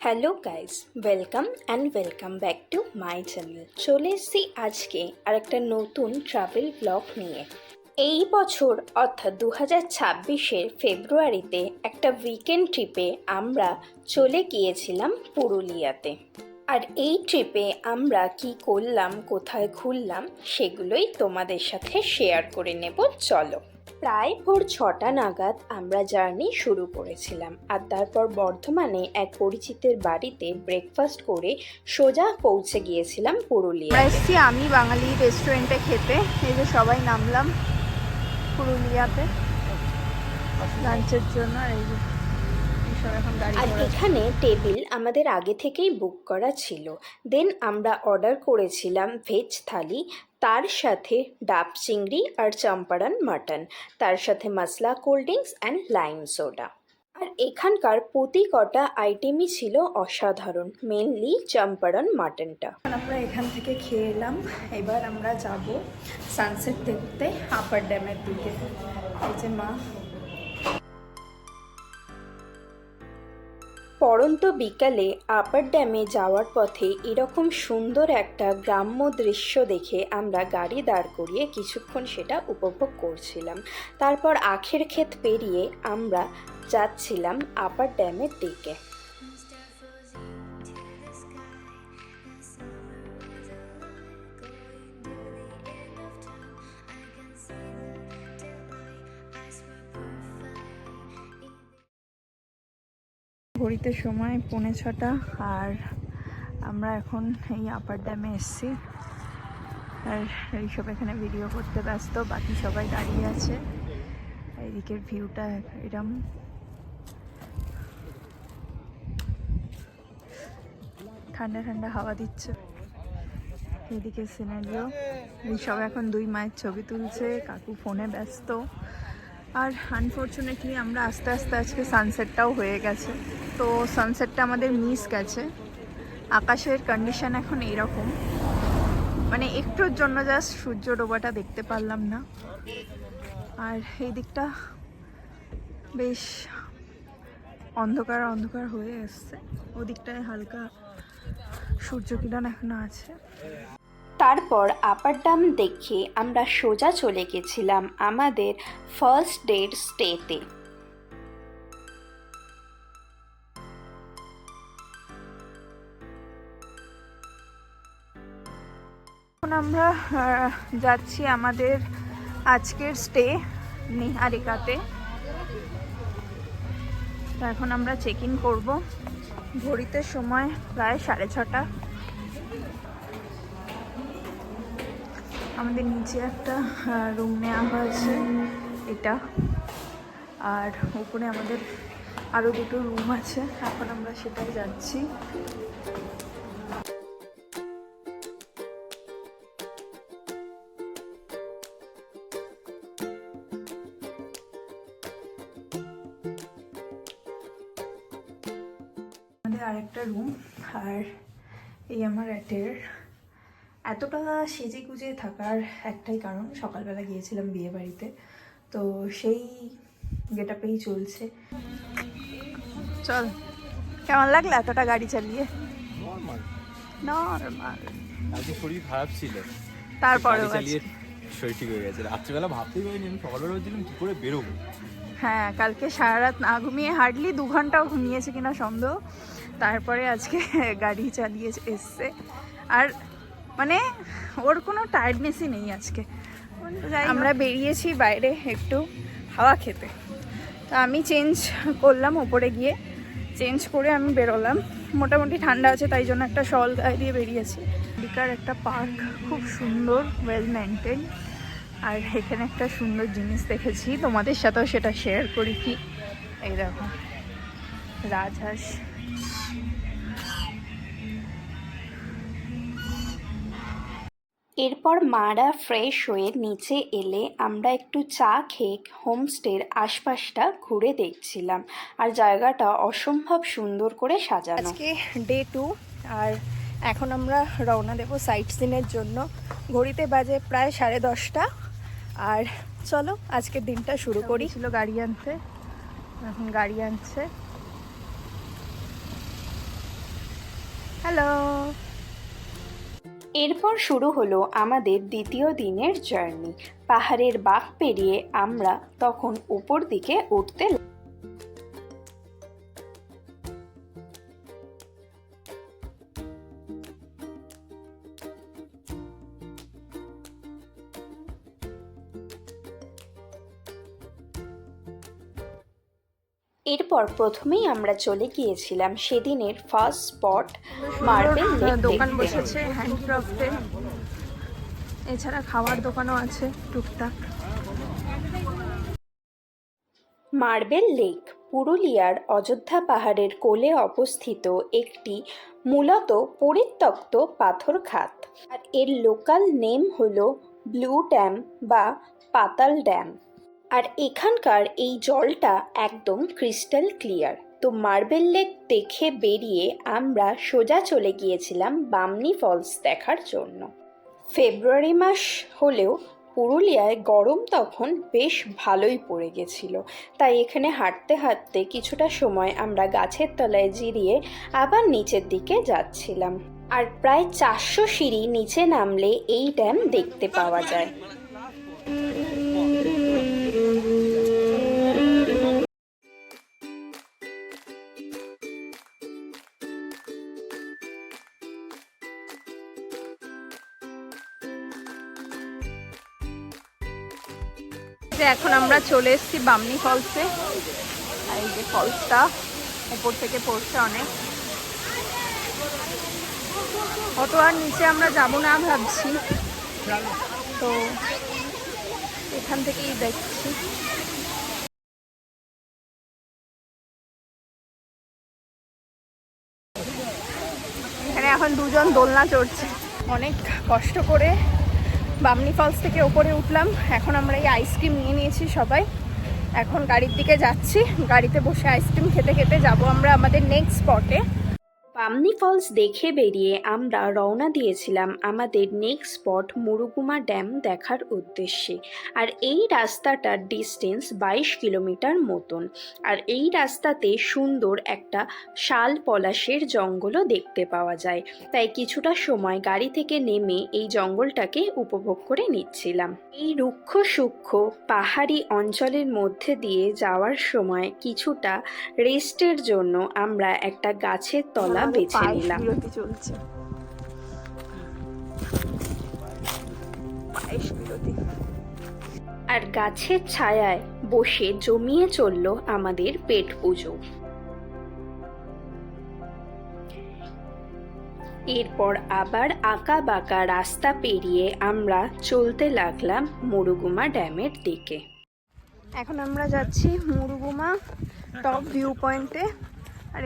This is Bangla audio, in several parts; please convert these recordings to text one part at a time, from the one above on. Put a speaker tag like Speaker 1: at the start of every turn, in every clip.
Speaker 1: Hello guys, welcome back to my channel. চলে এসেছি আজকে আরেকটা নতুন ট্রাভেল ব্লগ নিয়ে। এই বছর অর্থাৎ 2026-এর ফেব্রুয়ারিতে একটা উইকেন্ড ট্রিপে আমরা চলে গিয়েছিলাম পুরুলিয়াতে। আর এই ট্রিপে আমরা কি করলাম, কোথায় ঘুরলাম, সেগুলোই তোমাদের সাথে শেয়ার করে নেব। চলো। প্রায় ভোর 6টা নাগাদ আমরা জার্নি শুরু করেছিলাম, আর তারপর বর্ধমানে এক পরিচিতের বাড়িতে ব্রেকফাস্ট করে সোজা পৌঁছে গিয়েছিলাম পুরুলিয়া।
Speaker 2: এসছি আমি বাঙালি রেস্টুরেন্টে খেতে। এই যে সবাই নামলাম পুরুলিয়াতে লাঞ্চের জন্য। আর এই যে
Speaker 1: আর এখানে টেবিল আমাদের আগে থেকেই বুক করা ছিল। দেন আমরা অর্ডার করেছিলাম ভেজ থালি, তার সাথে ডাব চিংড়ি আর চম্পারন মাটন, তার সাথে মশলা cold drinks and lime soda. আর এখানকার প্রতি কটা আইটেমই ছিল অসাধারণ, মেনলি চম্পারন মাটনটা।
Speaker 2: আমরা এখান থেকে খেয়ে এলাম। এবার আমরা যাব সানসেট দেখতে আপার ড্যামের দিকে। এই যে মা।
Speaker 1: পড়ন্ত বিকালে আপার ড্যামে যাওয়ার পথে এরকম সুন্দর একটা গ্রাম্য দৃশ্য দেখে আমরা গাড়ি দাঁড় করিয়ে কিছুক্ষণ সেটা উপভোগ করছিলাম। তারপর আখের ক্ষেত পেরিয়ে আমরা যাচ্ছিলাম আপার ড্যামের দিকে।
Speaker 2: ঘড়িতে সময় 6:45, আর আমরা এখন এই আপার ড্যামে এসছি। আর এইসব এখানে ভিডিও করতে ব্যস্ত, বাকি সবাই দাঁড়িয়ে আছে। এইদিকের ভিউটা এরম। ঠান্ডা ঠান্ডা হাওয়া দিচ্ছে। এইদিকে সিনারিও। এইসব এখন দুই মায়ের ছবি তুলছে, কাকু ফোনে ব্যস্ত। আর আনফর্চুনেটলি আমরা আস্তে আস্তে আজকে সানসেটটাও হয়ে গেছে, তো সানসেটটা আমাদের মিস গেছে। আকাশের কন্ডিশন এখন এইরকম, মানে একটুর জন্য জাস্ট সূর্য ডোবাটা দেখতে পারলাম না। আর এই দিকটা বেশ অন্ধকার অন্ধকার হয়ে এসছে, ওদিকটায় হালকা সূর্য কিরণ এখনো আছে।
Speaker 1: তারপর আপার ড্যাম দেখে আমরা সোজা চলে গেছিলাম আমাদের ফার্স্ট ডের স্টেতে।
Speaker 2: এখন আমরা যাচ্ছি আমাদের আজকের স্টে নিহারিকাতে। তো এখন আমরা চেক ইন করবো। ঘড়িতে সময় প্রায় 6:30। আমাদের নিচে একটা রুম নেওয়া হয়েছে এটা, আর উপরে আমাদের আরও দুটো রুম আছে। এখন আমরা সেটাই যাচ্ছি। আমাদের আরেকটা রুম, আর এই আমার এতটা সেজে গুজে থাকার একটাই কারণ, সকালবেলা গিয়েছিলাম বিয়ে বাড়িতে, তো সেই গেটআপেই চলছে। চল, কেমন লাগলো এতটা গাড়ি চালিয়ে? নরমাল।
Speaker 3: আজকে শরীর খারাপ ছিল,
Speaker 2: তারপরে
Speaker 3: চালিয়ে শরীর ঠিক হয়ে গেছে। রাত্রিবেলা ভাবতেই পারিনি আমি সকালবেলা ভাবছিলাম কি করে বেরোবো।
Speaker 2: হ্যাঁ, কালকে সারা রাত না ঘুমিয়ে হার্ডলি 2 ঘন্টাও ঘুমিয়েছে কিনা সন্দেহ। তারপরে আজকে গাড়ি চালিয়ে এসছে, আর মানে ওর কোনো টায়ার্ডনেসই নেই আজকে। আমরা বেরিয়েছি বাইরে একটু হাওয়া খেতে। তো আমি চেঞ্জ করলাম, ওপরে গিয়ে চেঞ্জ করে আমি বেরোলাম। মোটামুটি ঠান্ডা আছে, তাই জন্য একটা শল গায়ে দিয়ে বেরিয়েছি। এদিকার একটা পার্ক খুব সুন্দর, ওয়েল মেনটেন। আর এখানে একটা সুন্দর জিনিস দেখেছি, তোমাদের সাথেও সেটা শেয়ার করি। কি এই দেখো, রাজহাঁস।
Speaker 1: এরপর মারা ফ্রেশ হয়ে নিচে এলে আমরা একটু চা খেয়ে হোমস্টের আশপাশটা ঘুরে দেখছিলাম। আর জায়গাটা অসম্ভব সুন্দর করে সাজানো।
Speaker 2: আজকে ডে 2, আর এখন আমরা রওনা দেবো সাইট সিনের জন্য। ঘড়িতে বাজে প্রায় 10:30। আর চলো আজকের দিনটা শুরু করি। ছিল গাড়ি আনতে, এখন গাড়ি আনছে। হ্যালো।
Speaker 1: এরপর শুরু হলো আমাদের দ্বিতীয় দিনের জার্নি। পাহাড়ের বাঁক পেরিয়ে আমরা তখন উপর দিকে উঠতে এরপর প্রথমেই আমরা চলে গিয়েছিলাম সেদিনের ফার্স্ট স্পট মার্বেল লেক
Speaker 2: দোকান
Speaker 1: দেখতে।
Speaker 2: বসেছে হ্যান্ডক্রাফটের, এছাড়া খাওয়ার দোকানও আছে টুকটাক।
Speaker 1: মার্বেল লেক পুরুলিয়ার অযোধ্যা পাহাড়ের কোলে অবস্থিত একটি মূলত পরিত্যক্ত পাথর খাত, আর এর লোকাল নেম হলো ব্লু ড্যাম বা পাতাল ড্যাম। আর এখানকার এই জলটা একদম ক্রিস্টাল ক্লিয়ার। তো মার্বেল লেক দেখে বেরিয়ে আমরা সোজা চলে গিয়েছিলাম বামনি ফলস দেখার জন্য। ফেব্রুয়ারি মাস হলেও পুরুলিয়ায় গরম তখন বেশ ভালোই পড়ে গেছিল, তাই এখানে হাঁটতে হাঁটতে কিছুটা সময় আমরা গাছের তলায় জিরিয়ে আবার নিচের দিকে যাচ্ছিলাম। আর প্রায় 400 সিঁড়ি নিচে নামলে এই ড্যাম দেখতে পাওয়া যায়।
Speaker 2: এখন আমরা চলে এসেছি বামনি ফলসে। আর এই যে ফলসটা উপর থেকে পড়ছে অনেক, অত আর নিচে আমরা যাব না ভাবছি, তো এখান থেকেই দেখছি। এখানে এখন দুজন দোলনা চড়ছে। অনেক কষ্ট করে বামনি ফলস থেকে ওপরে উঠলাম। এখন আমরা এই আইসক্রিম নিয়ে নিয়েছি সবাই, এখন গাড়ির দিকে যাচ্ছি। গাড়িতে বসে আইসক্রিম খেতে খেতে যাব আমরা আমাদের নেক্সট স্পটে।
Speaker 1: বামনি ফলস দেখে বেরিয়ে আমরা রওনা দিয়েছিলাম আমাদের নেক্সট স্পট মুরুগুমা ড্যাম দেখার উদ্দেশ্যে। আর এই রাস্তাটার ডিস্টেন্স 22 কিলোমিটার মতন। আর এই রাস্তাতে সুন্দর একটা শাল পলাশের জঙ্গলও দেখতে পাওয়া যায়, তাই কিছুটা সময় গাড়ি থেকে নেমে এই জঙ্গলটাকে উপভোগ করে নিচ্ছিলাম। এই রুক্ষ সূক্ষ্ম পাহাড়ি অঞ্চলের মধ্যে দিয়ে যাওয়ার সময় কিছুটা রেস্টের জন্য আমরা একটা গাছের তলা বেছে নিলাম।
Speaker 2: চলছে
Speaker 1: আর গাছের ছায়ায় বসে জমিয়ে চলল আমাদের পেট পুজো। এরপর আবার আঁকা বাঁকা রাস্তা পেরিয়ে আমরা চলতে লাগলাম মুরুগুমা ড্যামের দিকে।
Speaker 2: এখন আমরা যাচ্ছি মুরুগুমা টপ ভিউ পয়েন্টে। আর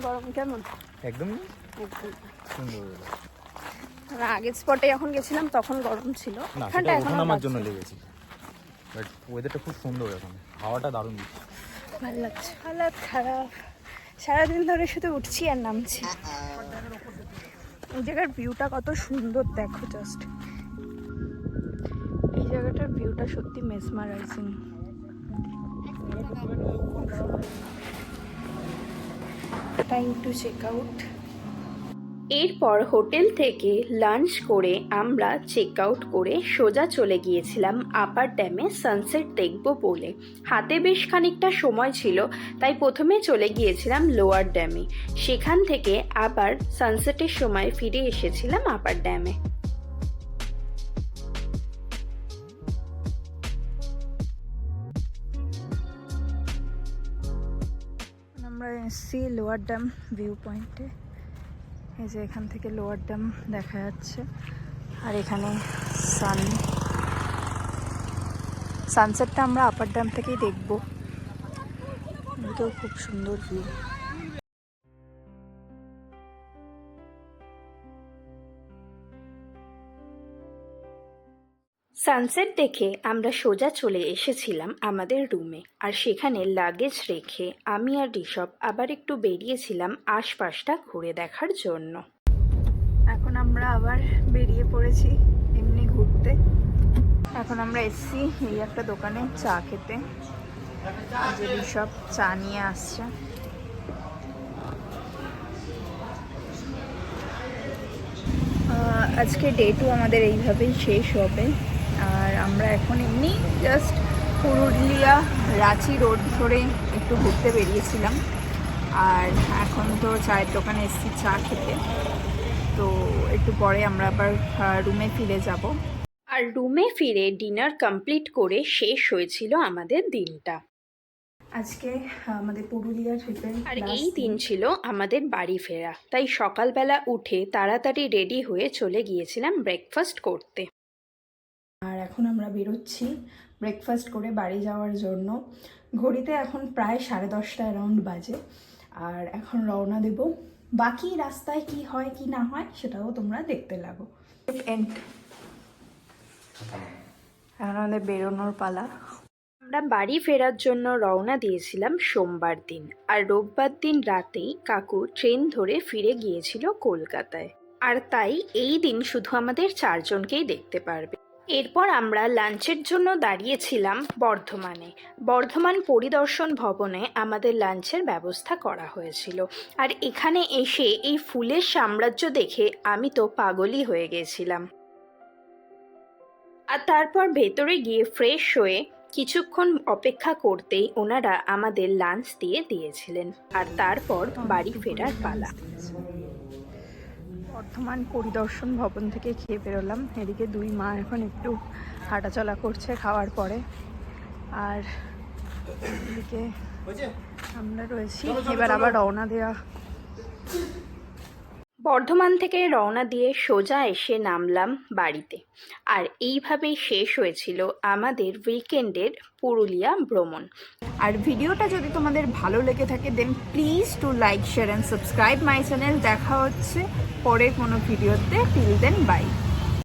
Speaker 2: গরম কেমন?
Speaker 3: একদম সুন্দর।
Speaker 2: আমরা আগের স্পটে যখন গেছিলাম তখন গরম ছিল,
Speaker 3: না
Speaker 2: এখানটা
Speaker 3: সেটা
Speaker 2: এখন
Speaker 3: ওঠানামার জন্য লেগেছে, বাট ওয়েদারটা খুব সুন্দর, এখন হাওয়াটা দারুণ দিচ্ছে।
Speaker 2: ভালো লাগছে। হালাত খারাপ, সারাদিন ধরে শুধু উঠছি আর নামছি। এই জায়গার ভিউটা কত সুন্দর দেখো, জাস্ট এই জায়গাটার ভিউটা সত্যি mesmerising. Time to check out.
Speaker 1: এরপর হোটেল থেকে লাঞ্চ করে আমরা চেক আউট করে সোজা চলে গিয়েছিলাম আপার ড্যামে সানসেট দেখব বলে। হাতে বেশ খানিকটা সময় ছিল, তাই প্রথমে চলে গিয়েছিলাম লোয়ার ড্যামে, সেখান থেকে আবার সানসেটের সময় ফিরে এসেছিলাম আপার ড্যামে।
Speaker 2: আমরা এসেছি লোয়ার ড্যাম ভিউ পয়েন্টে। এই যে এখান থেকে লোয়ার ড্যাম দেখা যাচ্ছে, আর এখানে সানসেটটা আমরা আপার ড্যাম থেকেই দেখবো। এটাও খুব সুন্দর ভিউ।
Speaker 1: সানসেট দেখে আমরা সোজা চলে এসেছিলাম আমাদের রুমে, আর সেখানে লাগেজ রেখে আমি আর ঋষভ আবার একটু বেরিয়েছিলাম আশপাশটা ঘুরে দেখার জন্য।
Speaker 2: এখন আমরা আবার বেরিয়ে পড়েছি এমনি ঘুরতে। এখন আমরা এসছি এই একটা দোকানে চা খেতে, যে ঋষভ চা নিয়ে আসছে। আজকে ডে 2 আমাদের এইভাবেই শেষ হবে। আর আমরা এখন এমনি জাস্ট পুরুলিয়া রাঁচি রোড ধরে একটু ঘুরতে বেরিয়েছিলাম। আর এখন তো চায়ের দোকানে এসেছি চা খেতে, তো একটু পরে আমরা আবার রুমে ফিরে যাব।
Speaker 1: আর রুমে ফিরে ডিনার কমপ্লিট করে শেষ হয়েছিল আমাদের দিনটা।
Speaker 2: আজকে আমাদের পুরুলিয়া ট্রিপের
Speaker 1: আর এই দিন ছিল আমাদের বাড়ি ফেরা, তাই সকালবেলা উঠে তাড়াতাড়ি রেডি হয়ে চলে গিয়েছিলাম ব্রেকফাস্ট করতে।
Speaker 2: আর এখন আমরা বেরোচ্ছি ব্রেকফাস্ট করে বাড়ি যাওয়ার জন্য। ঘড়িতে এখন প্রায় 10:30 অ্যারাউন্ড বাজে। আর এখন রওনা দেব। বাকি রাস্তায় কি হয় কি না হয় সেটাও তোমরা দেখতে লাগো। এন্ড এখন আমাদের বেরোনোর পালা।
Speaker 1: আমরা বাড়ি ফেরার জন্য রওনা দিয়েছিলাম সোমবার দিন, আর রোববার দিন রাতেই কাকু ট্রেন ধরে ফিরে গিয়েছিল কলকাতায়। আর তাই এই দিন শুধু আমাদের 4 জনকেই দেখতে পারবে। এরপর আমরা লাঞ্চের জন্য দাঁড়িয়েছিলাম বর্ধমান পরিদর্শন ভবনে আমাদের লাঞ্চের ব্যবস্থা করা হয়েছিল। আর এখানে এসে এই ফুলের সাম্রাজ্য দেখে আমি তো পাগলই হয়ে গেছিলাম। আর তারপর ভেতরে গিয়ে ফ্রেশ হয়ে কিছুক্ষণ অপেক্ষা করতেই ওনারা আমাদের লাঞ্চ দিয়েছিলেন। আর তারপর বাড়ি ফেরার পালা।
Speaker 2: বর্ধমান পরিদর্শন ভবন থেকে খেয়ে বেরোলাম। এদিকে 2 মা এখন একটু হাঁটাচলা করছে খাওয়ার পরে। আর এদিকে আমরা রয়েছি, এবার আবার রওনা দেওয়া।
Speaker 1: বর্ধমান থেকে রওনা দিয়ে সোজা এসে নামলাম বাড়িতে। আর এইভাবেই শেষ হয়েছিল আমাদের উইকেন্ডের পুরুলিয়া ভ্রমণ।
Speaker 2: আর ভিডিওটা যদি তোমাদের ভালো লেগে থাকে then please to like share and subscribe my channel. দেখা হচ্ছে পরের কোনো ভিডিওতে। Till then by.